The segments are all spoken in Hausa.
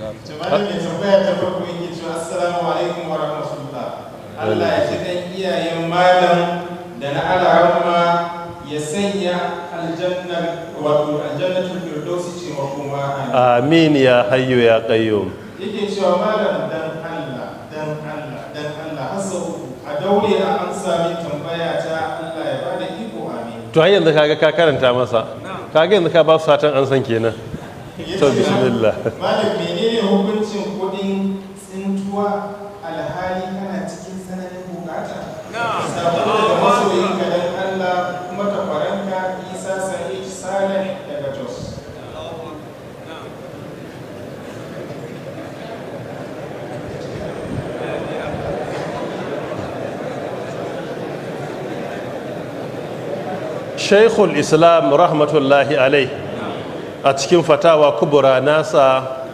Jama'a mai tambaya ta farko yake cewa assalamu alaikum wa rahmatullah. Allah ya ji dan iyayen malam da na alaramma ya sanya aljannatul firdausi ce makoma. Amin ya hayyu ya qayyum. Yake cewa malam dan Allah hasau a daure a amsa min tambaya ta Allah ya bada iko amin. To har yanzu kaga ka karanta masa. Kaga yanzu ka ba su satan an san kenan. To bismillah. Malam menene hukuncin kudin tsintuwa alhali kana cikin sananin bukata? Saboda da masoyin ka dan Allah kuma takwaranka Isa Sa'id Saleh daga Jos. Shaikhul Islam rahmatullahi alai a cikin fatawa kubura nasa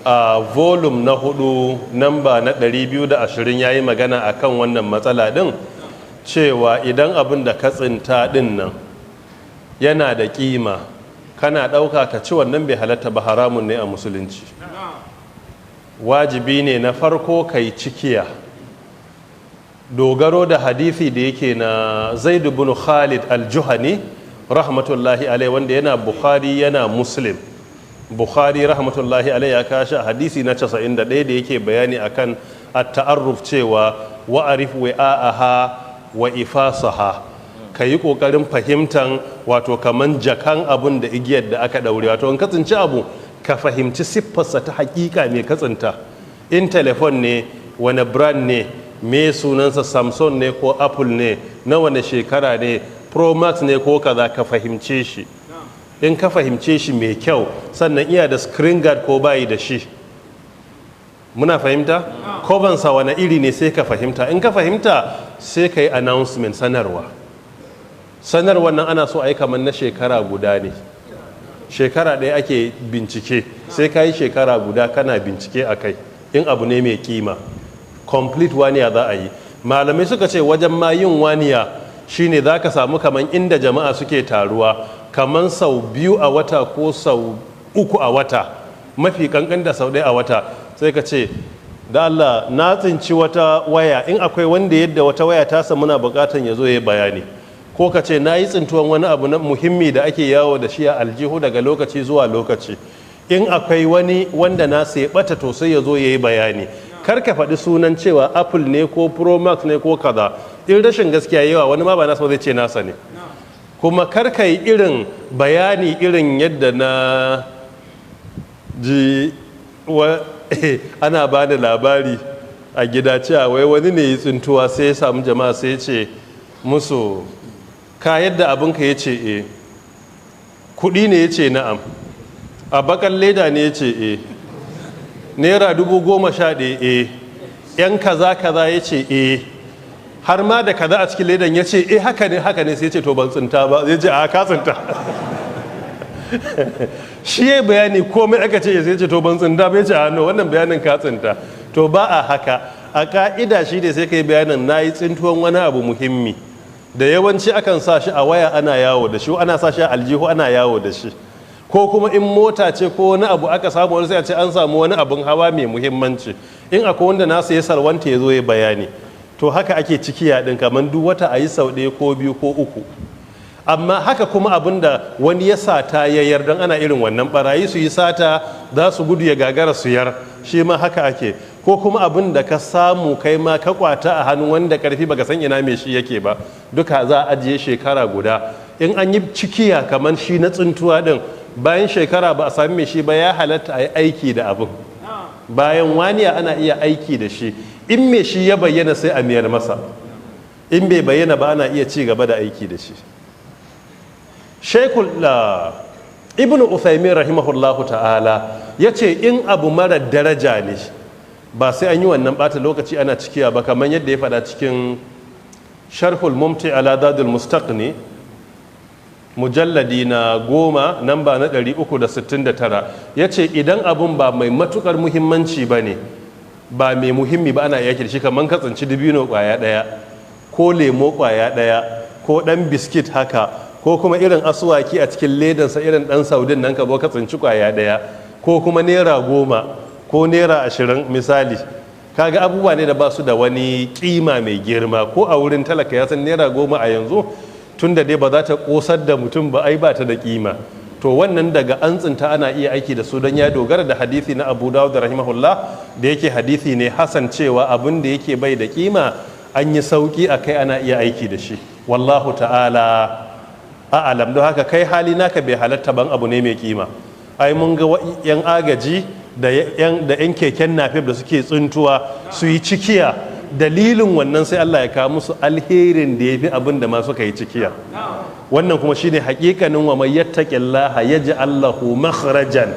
a volume na 4 namba na 220 ya yi magana akan wannan matsala din cewa idan abin da ka tsinta din nan yana da kima kana ɗauka ka ci wannan bai halatta ba, haramun ne a musulunci. Wajibi ne na farko kai cikiya, dogaro da hadisi da yake na Zaid ibn Khalid al-Juhani rahmatullahi alai wanda yana Bukhari yana Muslim. Bukhari rahmatullahi alai ya kashi a hadisi na 91 da yake bayani akan at-ta'arruf cewa wa'arif wa'aha wa ifasaha, kayi kokarin fahimtan wato kaman jakan abun da igiyar da aka daure, wato in ka tsinci abu ka fahimci siffarsa ta hakika mai katsinta. In telefon ne, wani brand ne, me sunansa, Samsung ne ko Apple ne, na wani shekara ne, Pro Max ne ko kaza, ka fahimce shi. In ka fahimce shi mai kyau, sannan iya da screen guard ko bayi da shi, muna fahimta? Kobansa wani iri ne sai ka fahimta. In ka fahimta sai ka yi announcement, sanarwa nan ana so a yi kamar na shekara guda ne. Shekara ɗaya ake bincike, sai ka yi shekara guda kana bincike a kai in abu ne mai kima. Complete waniya za a yi. Malamai suka ce wajen ma yin waniya shine za ka samu kaman inda jama'a suke taruwa kaman sau 2 a wata ko sau 3 a wata, mafi kankan da sau 1 a wata, sai ka ce da Allah na tsinci wata waya, in akwai wanda yadda wata waya ta samu na bukatan ya zo ya bayani, ko ka ce na yi tsintuwan wani abu na muhimmi da ake yawo da shi a aljihu daga lokaci zuwa lokaci, in akwai wani wanda na sai bata to sai ya zo ya yi bayani. Kar ka faɗi sunan cewa Apple ne ko Pro Max ne ko kaza, in rashin gaskiya yawa wani ma ba nasa zai ce nasa ne. Kuma kar ka yi irin bayani irin yadda na ji ana ba da labari a gida cewa wai wani ne ya tsintuwa sai ya samu jama'a sai ya ce musu ka yadda abinka, ya ce e, kudi ne, ya ce na'am, a bakan leda ne, ya ce e, naira 11,000 e, yan kaza kaza, ya ce e, har ma da kaza a cikin ledan, ya ce e haka ne sai ya ce to ban tsinta ba, ya ce a ka tsinta. Shi ya bayani komai aka ce sai ya ce to ban tsinta ba, ya ce a no wannan bayanin ka tsinta. To ba a haka, a ka'ida shi ne sai ka yi bayanin na yi tsintuwan wani abu muhimmi da yawanci akan sa shi a waya ana yawo da shi, ana sa shi a aljihu ana yawo da shi, ko kuma in mota ce ko wani abu aka samu wani sai a ce an samu wani abun hawa mai muhimmanci, in akwai wanda nasa ya salwanta ya zo ya bayani. To haka ake cikiya din, kamar duk wata a yi sau 1 ko 2 ko 3. Amma haka kuma abin da wani ya sata ya yar, don ana irin wannan barayi su yi sata za su gudu ya gagara su yar, shi ma haka ake. Ko kuma abin da ka samu kai ma ka kwata a hannun wanda karfi baka san ina mai shi yake ba, duka za a ajiye shekara guda. In an yi cikiya kamar shi na tsintuwa din, bayan shekara ba a sami mai shi ba, ya halatta a yi aiki da abin. Bayan waniya ana iya aiki da shi, in mai shi ya bayyana sai a miyar masa, in bai bayyana ba ana iya ci gaba da aiki da shi. Sheikhul Ibn Uthaymin rahimahullahu ta'ala ya ce in abu mara daraja ne ba sai an yi wannan bata lokaci ana cikiya ba, kamar yadda ya faɗa cikin Sharhul Mumti ala Dadul Mustaqni mujalladi na 10 namba na 369, ya ce idan abun ba mai matukar muhimmanci ba ne, ba mai muhimmi ba, ana yaki da shi, kamar ka tsinci dibino kwaya ɗaya ko lemo kwaya ɗaya ko ɗan biskit haka, ko kuma irin asuwaki a cikin ledansa irin ɗan saudin nan ka zo ka tsinci kwaya ɗaya, ko kuma naira 10 ko naira 20 misali, kaga abubuwa ne da ba su da wani kima mai girma, ko a wurin talaka ya san naira 10 a yanzu tun da dai ba za ta kosar da mutum ba, ai ba ta da kima. To wannan daga an tsinta ana iya aiki da su, don ya dogara da hadisi na Abu Dawud rahimahullah da yake hadisi ne hasan, cewa abin da yake bai da kima an yi sauki a kai, ana iya aiki da shi. Wallahu ta'ala a'alam. Don haka kai hali naka bai halatta ban abu ne mai kima. Ai mun ga yan agaji da yan keken nafif da suke tsuntuwa su yi cikiya, dalilin wannan sai Allah ya kawo musu alherin da ya fi abin da ma suka yi cikiya. Wannan kuma shine hakikanin wa may yattaqillaha yaj'al lahu makhrajan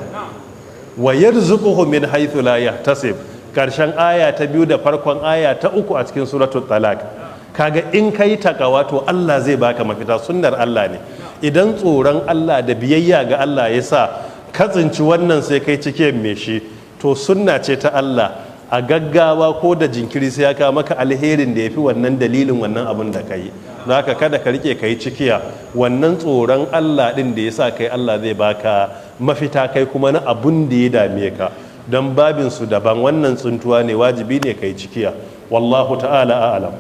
wa yarzuquhu min haythu la yahtasib, karshen aya ta 2 da farkon aya ta 3 a cikin suratul talaq. Kaga in kai takawa to Allah zai baka mafita, sunnar Allah ne. Idan tsoron Allah da biyayya ga Allah ya sa ka tsinci wannan sai kai cike me shi, to sunna ce ta Allah, a gaggawa ko da jinkiri sai ya kawo maka alherin da ya fi wannan dalilin wannan abin da ka yi. Don haka kada ka rike ka yi cikiya, wannan tsoron Allah ɗin da ya sa kai Allah zai baka mafita, kai kuma na abun da ya dame ka, don babinsu daban. Wannan tsuntuwa ne, wajibi ne ka yi cikiya. Wallahu ta'ala a'alam.